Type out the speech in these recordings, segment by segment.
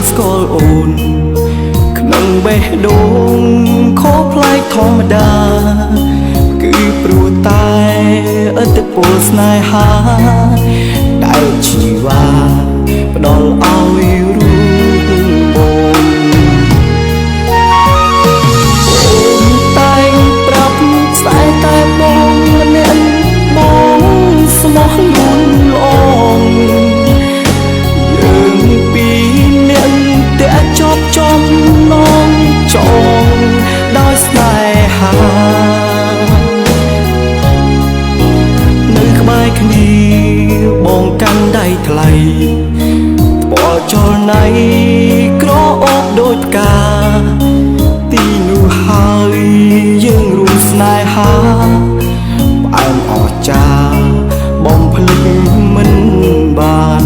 ស្គាល់អូនក្នុងបេះដូងខុសប្លែកធម្មតាគឺព្រោះតែឥទ្ធិពលស្នេហាដែលជីវ៉ាផ្ដល់ឲ្យរូបបងអូនតែងប្រាប់ស្នេហ៍តែបងម្នាក់បងស្មោះលួនល្អយើងពីរនាក់តែចប់ចំណងចងដោយស្នេហានៅក្បែរគ្នាបងកាន់ដៃថ្លៃថ្ពាល់ចលណៃក្រអូបដូចផ្កាទីនោះហើយយើងរួមស្នេហាផ្អែមអស្ចារ្យបំភ្លេចមិនបាន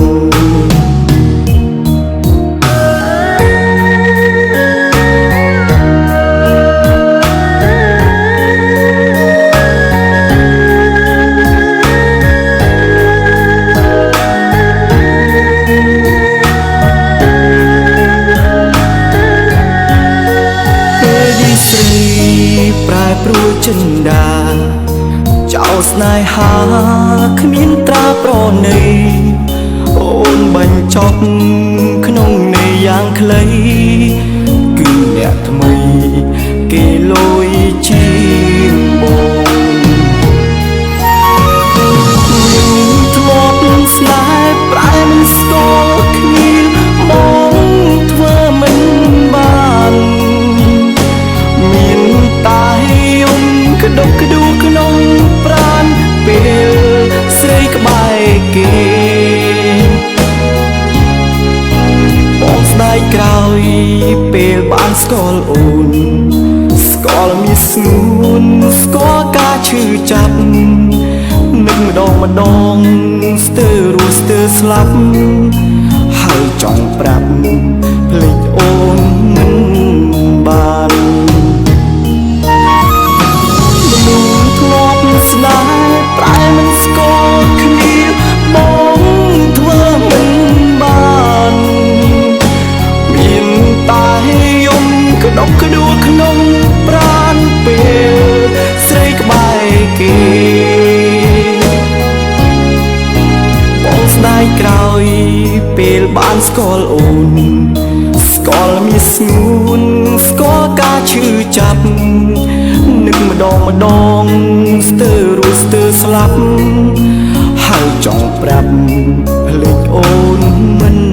ប្រែប្រួលចិន្តាចោលស្នេហាគ្មានត្រាប្រណីអូនបញ្ចប់ក្នុងនៃយ៉ាងខ្លីគឺអ្នកថ្មីគេលយជាបងធ្លាប់ស្នេហ៍ប្រែមិនស្គាល់គ្នាបងធ្វើមិនបានមានតែយំក្តុកក្តួលក្នុងប្រាណពេលស្រីក្បែរគេបងស្ដាយក្រោយពេលបានស្គាល់អូនស្គាល់មានស្ងួនស្គាល់ការឈឺចាប់នឹកម្ដងស្ទើររស់ស្ទើរស្លាប់ហើយចង់ប្រាប់ភ្លេចអូនមិនបានធ្លាប់ស្នេហ៍ប្រែមិនស្គាល់គ្នាបងធ្វើមិនបានមានតែយំក្តុកក្តួលក្នុងប្រាណពេលស្រីក្បែរគេបងស្ដាយក្រោយពេលបានស្គាល់អូនស្គាល់មានស្ងួនស្គាល់ការឈឺចាប់នឹកម្ដងស្ទើររស់ស្ទើរស្លាប់ហើយចង់ប្រាប់ភ្លេចអូនមិន